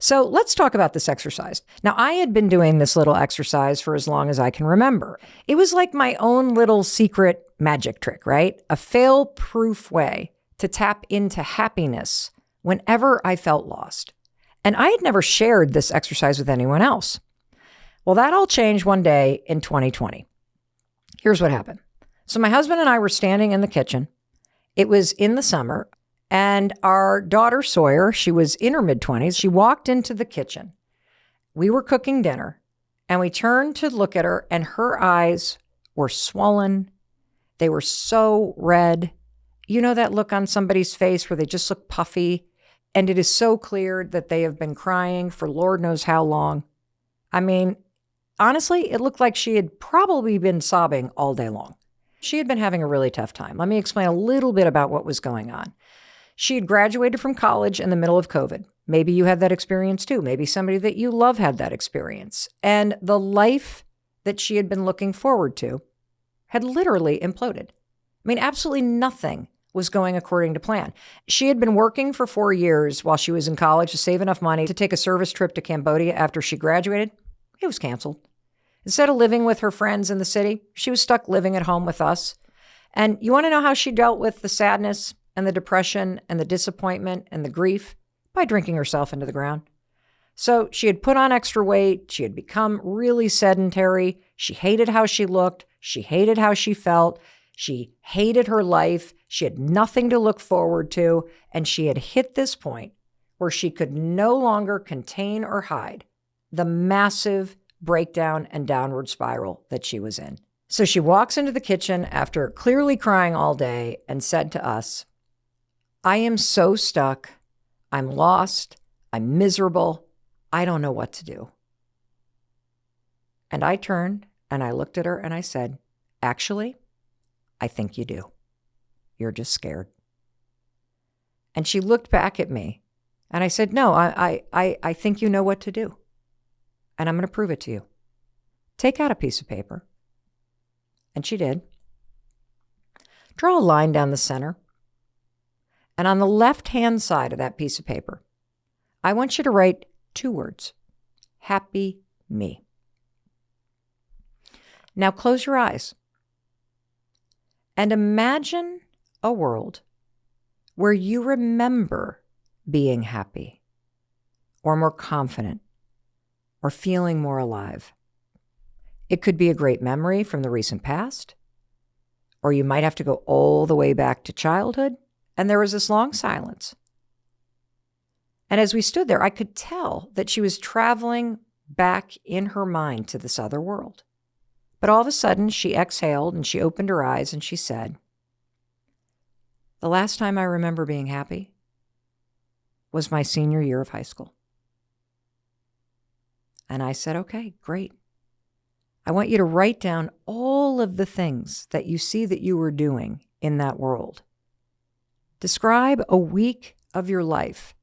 So let's talk about this exercise. Now, I had been doing this little exercise for as long as I can remember. It was like my own little secret magic trick, right? A fail-proof way to tap into happiness whenever I felt lost. And I had never shared this exercise with anyone else. Well, that all changed one day in 2020. Here's what happened. So my husband and I were standing in the kitchen. It was in the summer, and our daughter Sawyer, she was in her mid-20s. She walked into the kitchen. We were cooking dinner, and we turned to look at her, and her eyes were swollen. They were so red. You know that look on somebody's face where they just look puffy, and it is so clear that they have been crying for Lord knows how long. I mean, honestly, it looked like she had probably been sobbing all day long. She had been having a really tough time. Let me explain a little bit about what was going on. She had graduated from college in the middle of COVID. Maybe you had that experience too. Maybe somebody that you love had that experience. And the life that she had been looking forward to had literally imploded. I mean, absolutely nothing was going according to plan. She had been working for 4 years while she was in college to save enough money to take a service trip to Cambodia after she graduated. It was canceled. Instead of living with her friends in the city, she was stuck living at home with us. And you want to know how she dealt with the sadness and the depression and the disappointment and the grief? By drinking herself into the ground. So she had put on extra weight. She had become really sedentary. She hated how she looked. She hated how she felt. She hated her life. She had nothing to look forward to. And she had hit this point where she could no longer contain or hide the massive breakdown and downward spiral that she was in. So she walks into the kitchen after clearly crying all day and said to us, "I am so stuck. I'm lost. I'm miserable. I don't know what to do." And I turned and I looked at her and I said, "Actually, I think you do. You're just scared." And she looked back at me and I said, "No, I think you know what to do. And I'm going to prove it to you. Take out a piece of paper." And she did. Draw a line down the center. And on the left-hand side of that piece of paper, I want you to write 2 words. Happy me. Now close your eyes. And imagine a world where you remember being happy or more confident or feeling more alive. It could be a great memory from the recent past, or you might have to go all the way back to childhood, and there was this long silence. And as we stood there, I could tell that she was traveling back in her mind to this other world. But all of a sudden, she exhaled and she opened her eyes and she said, "The last time I remember being happy was my senior year of high school." And I said, "Okay, great. I want you to write down all of the things that you see that you were doing in that world. Describe a week of your life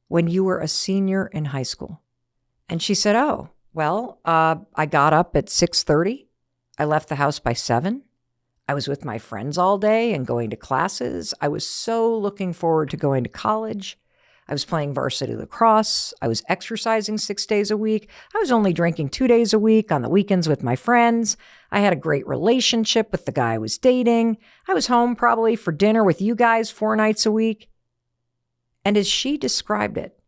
when you were a senior in high school." And she said, "Oh, well, I got up at 6:30. I left the house by 7. I was with my friends all day and going to classes. I was so looking forward to going to college. I was playing varsity lacrosse. I was exercising 6 days a week. I was only drinking 2 days a week on the weekends with my friends. I had a great relationship with the guy I was dating. I was home probably for dinner with you guys 4 nights a week." And as she described it,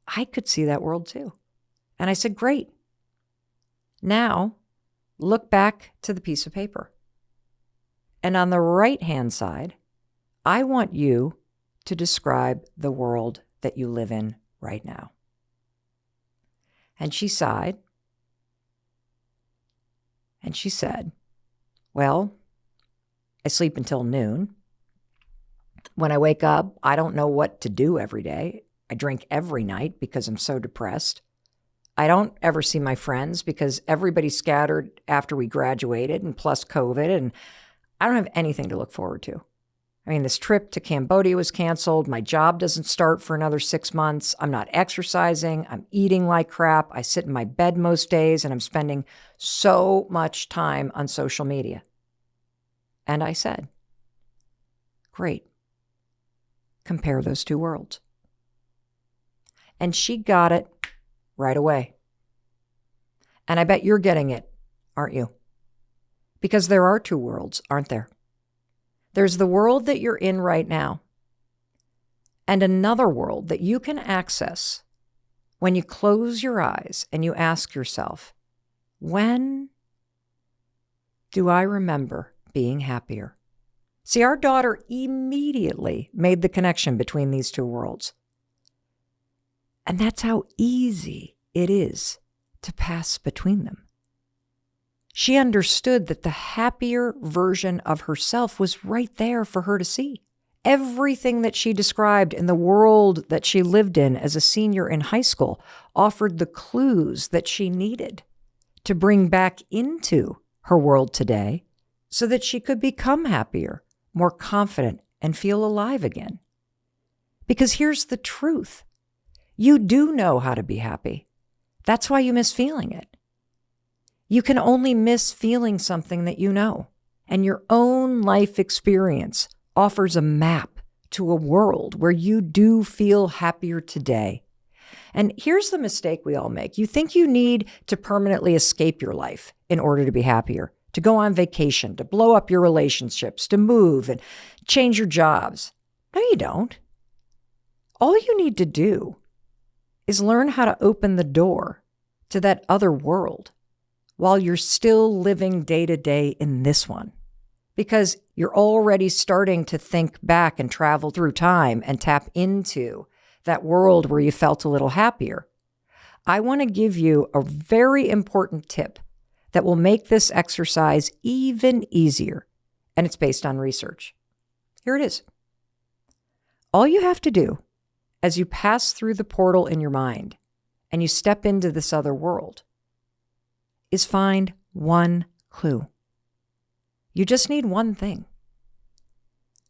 I could see that world too. And I said, "Great. Now look back to the piece of paper. And on the right-hand side, I want you to describe the world that you live in right now." And she sighed. And she said, "Well, I sleep until noon. When I wake up, I don't know what to do every day. I drink every night because I'm so depressed. I don't ever see my friends because everybody scattered after we graduated and plus COVID, and I don't have anything to look forward to. I mean, this trip to Cambodia was canceled. My job doesn't start for another 6 months. I'm not exercising. I'm eating like crap. I sit in my bed most days, and I'm spending so much time on social media." And I said, "Great. Compare those 2 worlds." And she got it right away. And I bet you're getting it, aren't you? Because there are two worlds, aren't there? There's the world that you're in right now, and another world that you can access when you close your eyes and you ask yourself, when do I remember being happier? See, our daughter immediately made the connection between these two worlds. And that's how easy it is to pass between them. She understood that the happier version of herself was right there for her to see. Everything that she described in the world that she lived in as a senior in high school offered the clues that she needed to bring back into her world today so that she could become happier, more confident, and feel alive again. Because here's the truth. You do know how to be happy. That's why you miss feeling it. You can only miss feeling something that you know, and your own life experience offers a map to a world where you do feel happier today. And here's the mistake we all make. You think you need to permanently escape your life in order to be happier, to go on vacation, to blow up your relationships, to move and change your jobs. No, you don't. All you need to do is learn how to open the door to that other world while you're still living day to day in this one. Because you're already starting to think back and travel through time and tap into that world where you felt a little happier. I want to give you a very important tip that will make this exercise even easier, and it's based on research. Here it is. All you have to do as you pass through the portal in your mind and you step into this other world is find one clue. You just need one thing.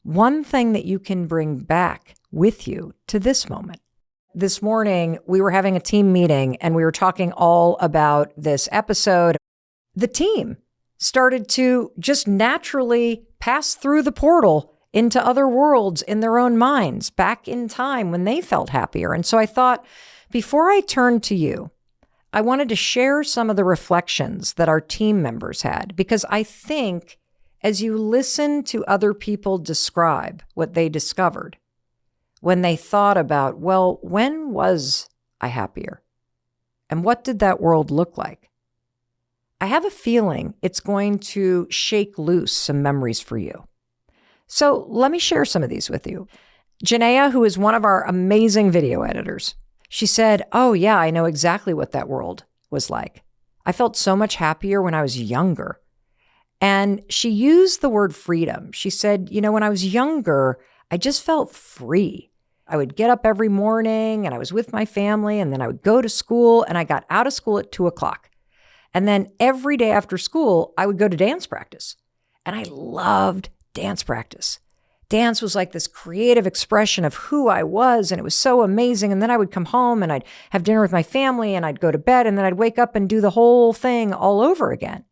One thing that you can bring back with you to this moment. This morning, we were having a team meeting and we were talking all about this episode. The team started to just naturally pass through the portal into other worlds in their own minds, back in time when they felt happier. And so I thought, before I turn to you, I wanted to share some of the reflections that our team members had, because I think as you listen to other people describe what they discovered when they thought about, well, when was I happier? And what did that world look like? I have a feeling it's going to shake loose some memories for you. So let me share some of these with you. Janaea, who is one of our amazing video editors, she said, oh yeah, I know exactly what that world was like. I felt so much happier when I was younger. And she used the word freedom. She said, when I was younger, I just felt free. I would get up every morning and I was with my family, and then I would go to school, and I got out of school at 2:00. And then every day after school, I would go to dance practice. And I loved dance practice. Dance was like this creative expression of who I was, and it was so amazing. And then I would come home and I'd have dinner with my family and I'd go to bed, and then I'd wake up and do the whole thing all over again.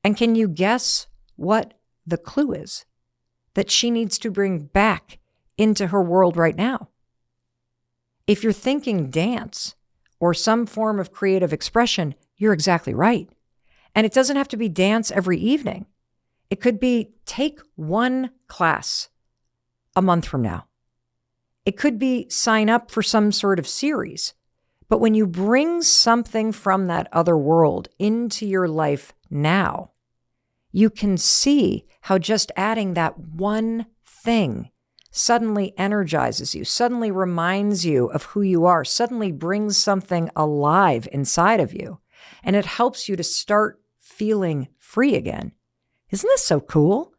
And can you guess what the clue is that she needs to bring back into her world right now? If you're thinking dance or some form of creative expression, you're exactly right. And it doesn't have to be dance every evening. It could be take one class a month from now. It could be sign up for some sort of series. But when you bring something from that other world into your life now, you can see how just adding that one thing suddenly energizes you, suddenly reminds you of who you are, suddenly brings something alive inside of you. And it helps you to start feeling free again. Isn't this so cool?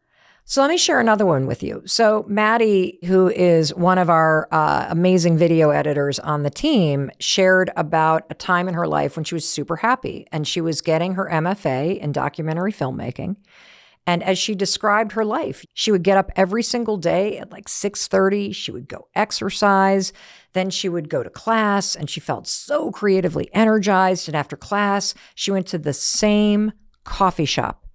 So let me share another one with you. So Maddie, who is one of our amazing video editors on the team, shared about a time in her life when she was super happy, and she was getting her MFA in documentary filmmaking. And as she described her life, she would get up every single day at like 6:30. She would go exercise. Then she would go to class, and she felt so creatively energized. And after class, she went to the same coffee shop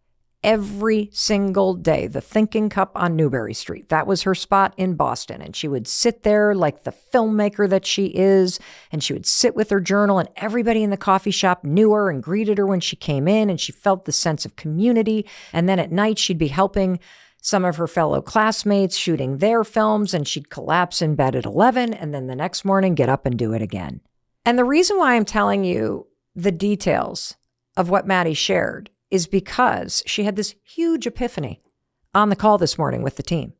every single day. The Thinking Cup on Newbury Street. That was her spot in Boston. And she would sit there like the filmmaker that she is, and she would sit with her journal, and everybody in the coffee shop knew her and greeted her when she came in, and she felt the sense of community. And then at night, she'd be helping some of her fellow classmates shooting their films, and she'd collapse in bed at 11, and then the next morning get up and do it again. And the reason why I'm telling you the details of what Maddie shared is because she had this huge epiphany on the call this morning with the team,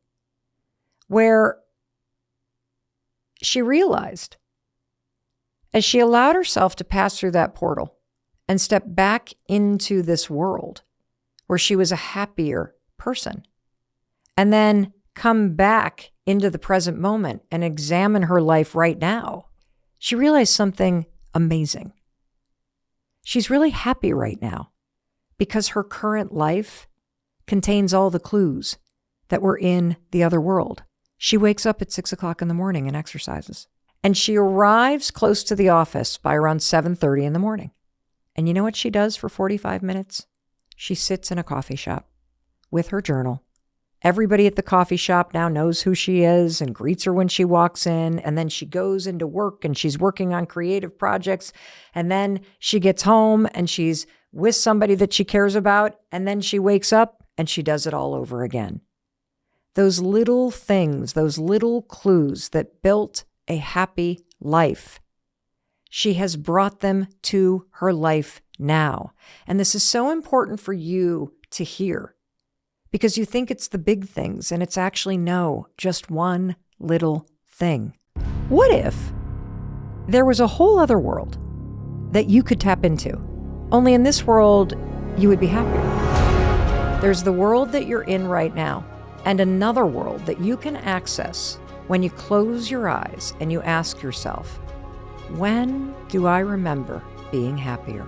where she realized, as she allowed herself to pass through that portal and step back into this world where she was a happier person, and then come back into the present moment and examine her life right now, she realized something amazing. She's really happy right now because her current life contains all the clues that were in the other world. She wakes up at 6 o'clock in the morning and exercises. And she arrives close to the office by around 7:30 in the morning. And you know what she does for 45 minutes? She sits in a coffee shop with her journal. Everybody at the coffee shop now knows who she is and greets her when she walks in. And then she goes into work and she's working on creative projects. And then she gets home and she's with somebody that she cares about. And then she wakes up and she does it all over again. Those little things, those little clues that built a happy life, she has brought them to her life now. And this is so important for you to hear, because you think it's the big things, and it's actually no, just one little thing. What if there was a whole other world that you could tap into? Only in this world, you would be happier. There's the world that you're in right now, and another world that you can access when you close your eyes and you ask yourself, when do I remember being happier?